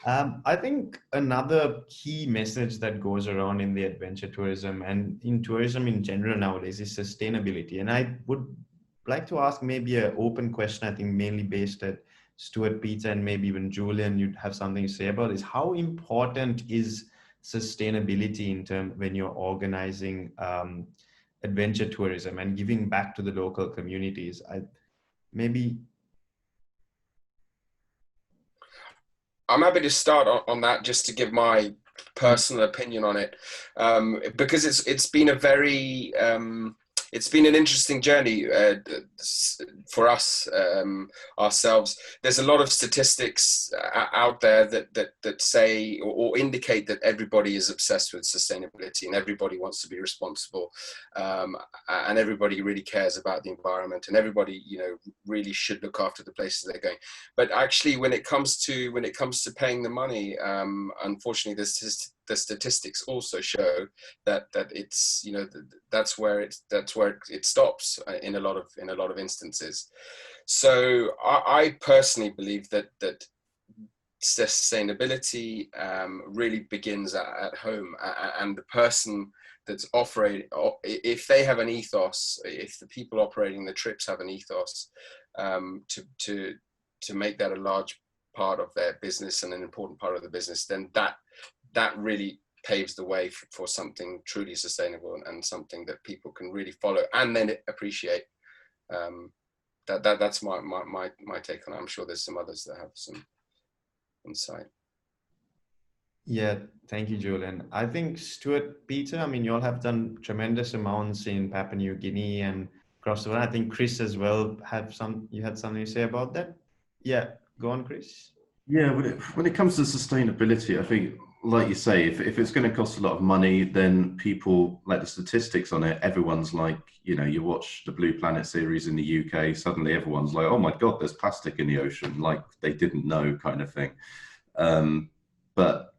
I think another key message that goes around in the adventure tourism and in tourism in general nowadays is sustainability. And I would like to ask maybe an open question, I think mainly based at Stuart, Peter, and maybe even Julian, you'd have something to say about is how important is sustainability in terms when you're organizing adventure tourism and giving back to the local communities? Maybe I'm happy to start on that just to give my personal opinion on it, because it's been a very it's been an interesting journey for us ourselves. There's a lot of statistics out there that say or indicate that everybody is obsessed with sustainability and everybody wants to be responsible, and everybody really cares about the environment, and everybody really should look after the places they're going. But actually, when it comes to paying the money, unfortunately, the statistics also show that it's that's where it stops in a lot of instances. So I personally believe that sustainability really begins at home, and the person that's operating, if they have an ethos, if the people operating the trips have an ethos, to make that a large part of their business and an important part of the business, then that really paves the way for something truly sustainable and something that people can really follow and then appreciate. That's my take on it. I'm sure there's some others that have some insight. Yeah, thank you, Julian. I think Stuart, Peter, I mean, you all have done tremendous amounts in Papua New Guinea and across the world. I think Kriss as well you had something to say about that? Yeah, go on, Kriss. Yeah, when it comes to sustainability, I think, like you say, if it's going to cost a lot of money, then people, like the statistics on it, everyone's like, you watch the Blue Planet series in the UK, suddenly everyone's like, oh my God, there's plastic in the ocean, like they didn't know, kind of thing. But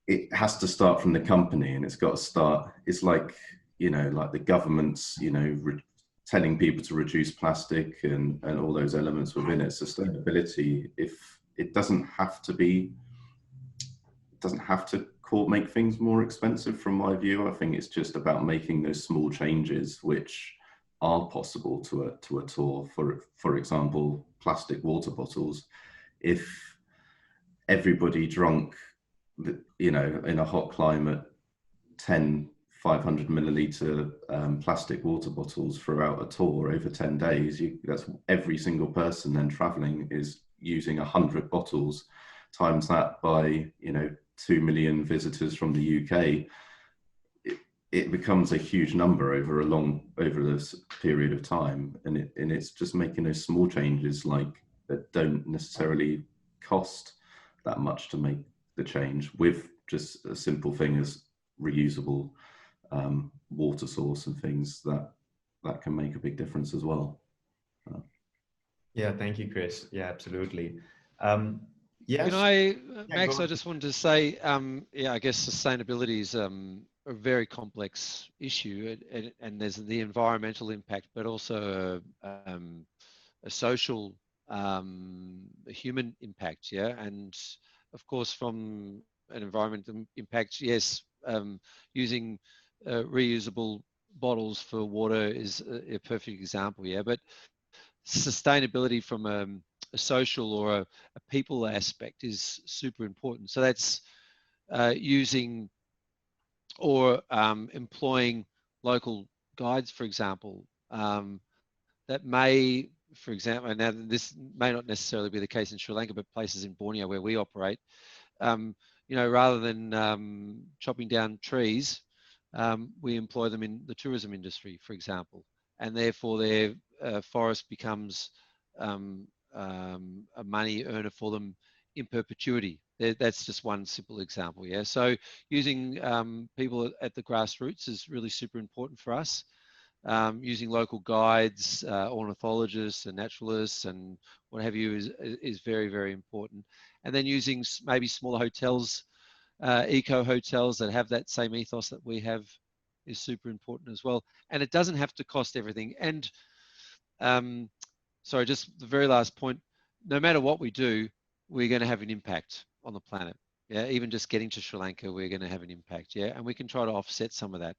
it has to start from the company, and it's got to start, it's like, like the government's, telling people to reduce plastic and all those elements within it. Sustainability, if it doesn't have to make things more expensive from my view. I think it's just about making those small changes which are possible to a tour. For example, plastic water bottles. If everybody drunk, in a hot climate, 10 500 milliliter plastic water bottles throughout a tour over 10 days, that's every single person then traveling is using 100 bottles, times that by 2 million visitors from the UK. It becomes a huge number over this period of time, and it's just making those small changes that don't necessarily cost that much to make the change, with just a simple thing as reusable water source and things that can make a big difference as well. Yeah, thank you, Kriss. Yeah, absolutely. Yes. Can I, Max? I just wanted to say, I guess sustainability is a very complex issue, and there's the environmental impact, but also a social, a human impact. Yeah, and of course, from an environmental impact, yes, using reusable bottles for water is a perfect example. Yeah, but sustainability from a social or a people aspect is super important. So that's using or employing local guides, for example, that may, for example, now this may not necessarily be the case in Sri Lanka, but places in Borneo where we operate, rather than chopping down trees, we employ them in the tourism industry, for example, and therefore their forest becomes a money earner for them in perpetuity. That's just one simple example. Yeah. So using people at the grassroots is really super important for us. Using local guides, ornithologists and naturalists and what have you is very, very important. And then using maybe smaller hotels, eco hotels that have that same ethos that we have is super important as well. And it doesn't have to cost everything. And sorry, just the very last point, no matter what we do, we're going to have an impact. on the planet. Yeah, even just getting to Sri Lanka, we're going to have an impact. Yeah, and we can try to offset some of that,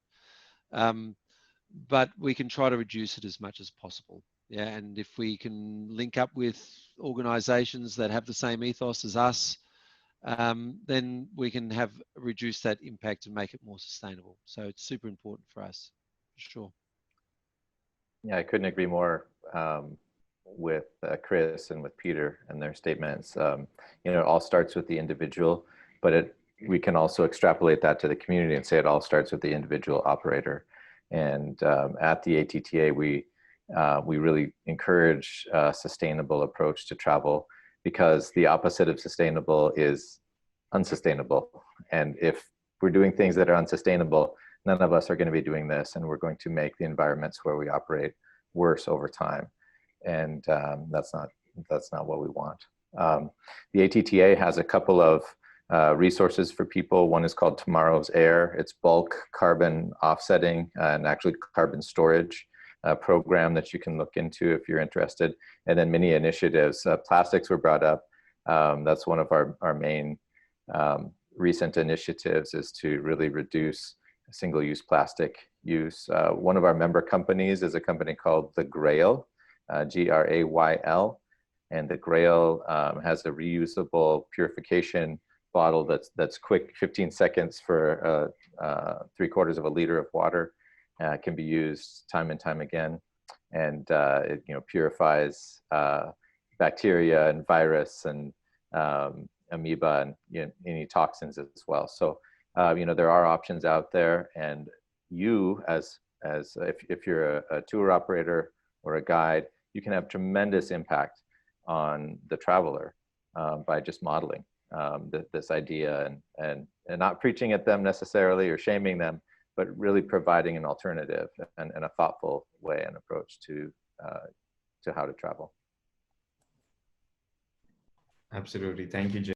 but we can try to reduce it as much as possible. Yeah, and if we can link up with organisations that have the same ethos as us, then we can have reduce that impact and make it more sustainable. So it's super important for us, for sure. Yeah, I couldn't agree more with Kriss and with Peter and their statements. You know, it all starts with the individual, but we can also extrapolate that to the community and say it all starts with the individual operator. And at the ATTA, we really encourage a sustainable approach to travel, because the opposite of sustainable is unsustainable. And if we're doing things that are unsustainable, none of us are going to be doing this, and we're going to make the environments where we operate worse over time. And that's not what we want. The ATTA has a couple of resources for people. One is called Tomorrow's Air. It's bulk carbon offsetting and actually carbon storage program that you can look into if you're interested. And then many initiatives. Plastics were brought up. That's one of our main recent initiatives, is to really reduce single-use plastic use. One of our member companies is a company called The Grail, Grayl, and The Grail has a reusable purification bottle that's quick, 15 seconds for 3/4 of a liter of water. Can be used time and time again, and it purifies bacteria and virus and amoeba and any toxins as well. So there are options out there, and you as if you're a tour operator or a guide, you can have tremendous impact on the traveler by just modeling this idea and not preaching at them necessarily or shaming them, but really providing an alternative and a thoughtful way and approach to how to travel. Absolutely. Thank you, Jim.